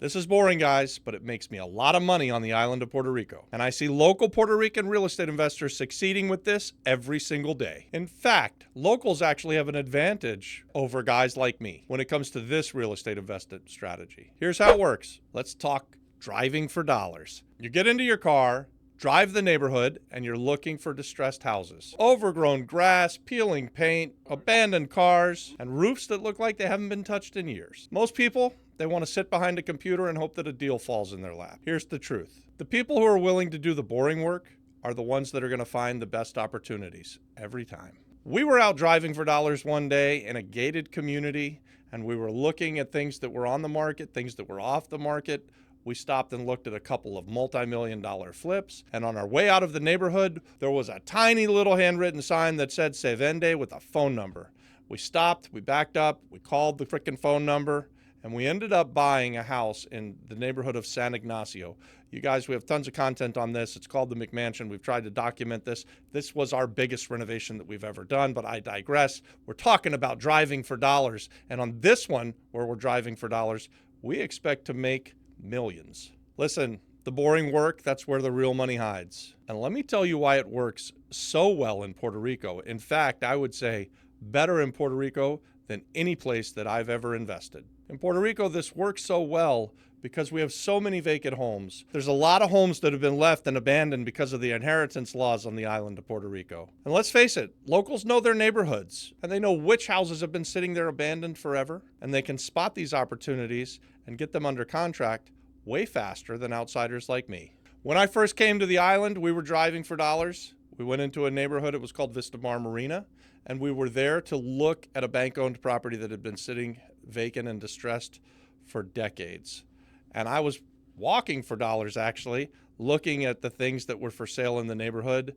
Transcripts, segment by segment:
This is boring, guys, but it makes me a lot of money on the island of Puerto Rico. And I see local Puerto Rican real estate investors succeeding with this every single day. In fact, locals actually have an advantage over guys like me when it comes to this real estate investment strategy. Here's how it works. Let's talk driving for dollars. You get into your car, drive the neighborhood, and you're looking for distressed houses. Overgrown grass, peeling paint, abandoned cars, and roofs that look like they haven't been touched in years. Most people, they want to sit behind a computer and hope that a deal falls in their lap. Here's the truth. The people who are willing to do the boring work are the ones that are going to find the best opportunities every time. We were out driving for dollars one day in a gated community, and we were looking at things that were on the market, things that were off the market. We stopped and looked at a couple of multi-million-dollar flips, and on our way out of the neighborhood, there was a tiny little handwritten sign that said "Se vende" with a phone number. We stopped, we backed up, we called the frickin' phone number, and we ended up buying a house in the neighborhood of San Ignacio. You guys, we have tons of content on this. It's called the McMansion. We've tried to document this. This was our biggest renovation that we've ever done, but I digress. We're talking about driving for dollars, and on this one, where we're driving for dollars, we expect to make millions. Listen, the boring work, that's where the real money hides. And let me tell you why it works so well in Puerto Rico. In fact, I would say better in Puerto Rico than any place that I've ever invested. In Puerto Rico, this works so well because we have so many vacant homes. There's a lot of homes that have been left and abandoned because of the inheritance laws on the island of Puerto Rico. And let's face it, locals know their neighborhoods, and they know which houses have been sitting there abandoned forever, and they can spot these opportunities and get them under contract way faster than outsiders like me. When I first came to the island, we were driving for dollars. We went into a neighborhood, it was called Vista Mar Marina, and we were there to look at a bank-owned property that had been sitting vacant and distressed for decades. And I was walking for dollars, actually, looking at the things that were for sale in the neighborhood.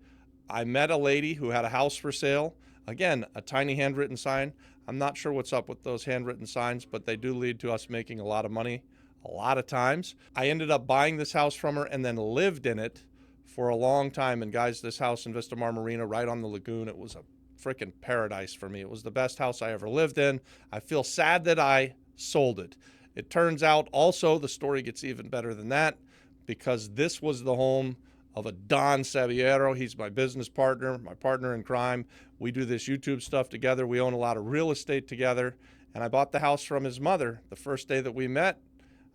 I met a lady who had a house for sale. Again, a tiny handwritten sign. I'm not sure what's up with those handwritten signs, but they do lead to us making a lot of money a lot of times. I ended up buying this house from her and then lived in it for a long time. And guys, this house in Vista Mar Marina, right on the lagoon, it was a freaking paradise for me. It was the best house I ever lived in. I feel sad that I sold it. It turns out also the story gets even better than that because this was the home of a Don Sabiero. He's my business partner, my partner in crime. We do this YouTube stuff together. We own a lot of real estate together. And I bought the house from his mother the first day that we met.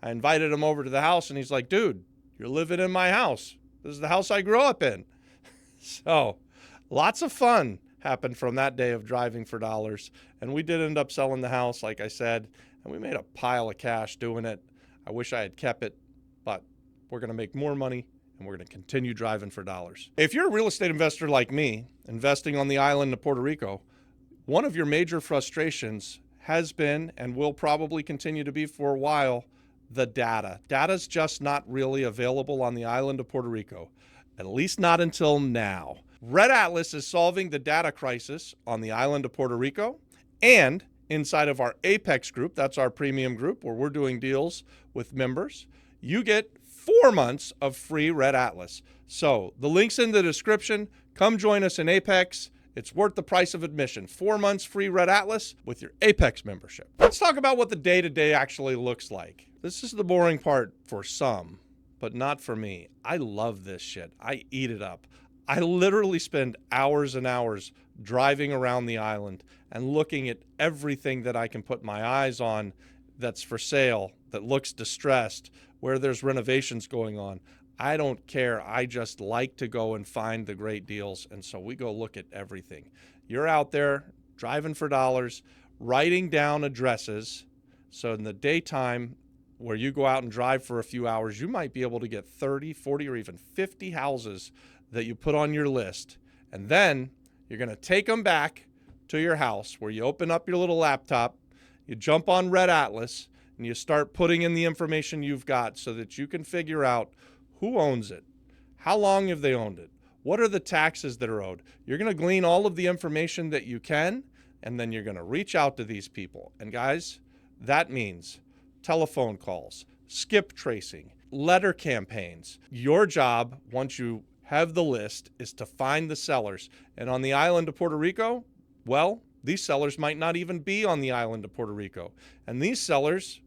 I invited him over to the house and he's like, dude, you're living in my house. This is the house I grew up in. So lots of fun happened from that day of driving for dollars. And we did end up selling the house, like I said, and we made a pile of cash doing it. I wish I had kept it, but we're going to make more money and we're going to continue driving for dollars. If you're a real estate investor like me, investing on the island of Puerto Rico, one of your major frustrations has been and will probably continue to be for a while the data. Data's just not really available on the island of Puerto Rico, at least not until now. Red Atlas is solving the data crisis on the island of Puerto Rico, and inside of our Apex group, that's our premium group where we're doing deals with members, you get 4 months of free Red Atlas. So the link's in the description. Come join us in Apex. It's worth the price of admission. 4 months free Red Atlas with your Apex membership. Let's talk about what the day-to-day actually looks like. This is the boring part for some, but not for me. I love this shit. I eat it up. I literally spend hours and hours driving around the island and looking at everything that I can put my eyes on that's for sale, that looks distressed, where there's renovations going on. I don't care. I just like to go and find the great deals. And so we go look at everything. You're out there driving for dollars, writing down addresses. So in the daytime, where you go out and drive for a few hours, you might be able to get 30, 40, or even 50 houses that you put on your list. And then you're going to take them back to your house where you open up your little laptop, you jump on Red Atlas, and you start putting in the information you've got so that you can figure out who owns it, how long have they owned it, what are the taxes that are owed. You're going to glean all of the information that you can, and then you're going to reach out to these people. And guys, that means telephone calls, skip tracing, letter campaigns. Your job, once you have the list, is to find the sellers. And on the island of Puerto Rico, well, these sellers might not even be on the island of Puerto Rico. And these sellers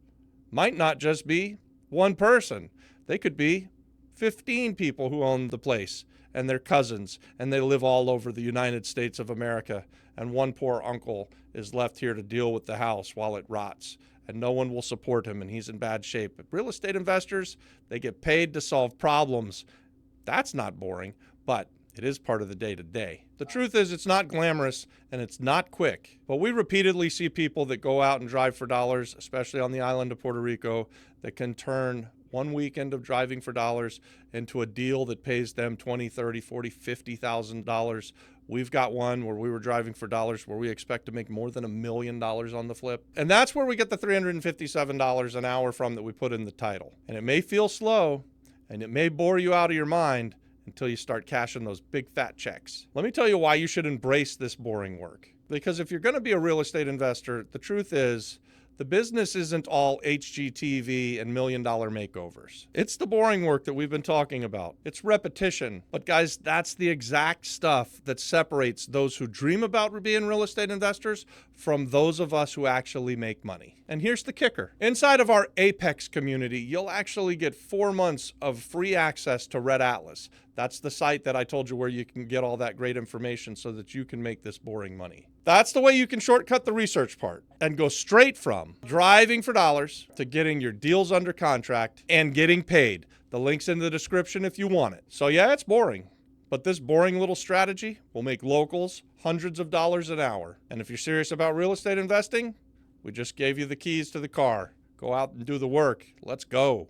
might not just be one person. They could be 15 people who own the place and their cousins, and they live all over the United States of America. And one poor uncle is left here to deal with the house while it rots, and no one will support him, and he's in bad shape. But real estate investors, they get paid to solve problems. That's not boring, but it is part of the day-to-day. The truth is, it's not glamorous and it's not quick. But we repeatedly see people that go out and drive for dollars, especially on the island of Puerto Rico, that can turn one weekend of driving for dollars into a deal that pays them $20,000, $30,000, $40,000, $50,000. We've got one where we were driving for dollars where we expect to make more than $1 million on the flip. And that's where we get the $357 an hour from that we put in the title. And it may feel slow and it may bore you out of your mind until you start cashing those big fat checks. Let me tell you why you should embrace this boring work. Because if you're going to be a real estate investor, the truth is the business isn't all HGTV and $1 million makeovers. It's the boring work that we've been talking about. It's repetition. But guys, that's the exact stuff that separates those who dream about being real estate investors from those of us who actually make money. And here's the kicker. Inside of our Apex community, you'll actually get 4 months of free access to Red Atlas. That's the site that I told you where you can get all that great information so that you can make this boring money. That's the way you can shortcut the research part and go straight from driving for dollars to getting your deals under contract and getting paid. The link's in the description if you want it. So yeah, it's boring, but this boring little strategy will make locals hundreds of dollars an hour. And if you're serious about real estate investing, we just gave you the keys to the car. Go out and do the work. Let's go.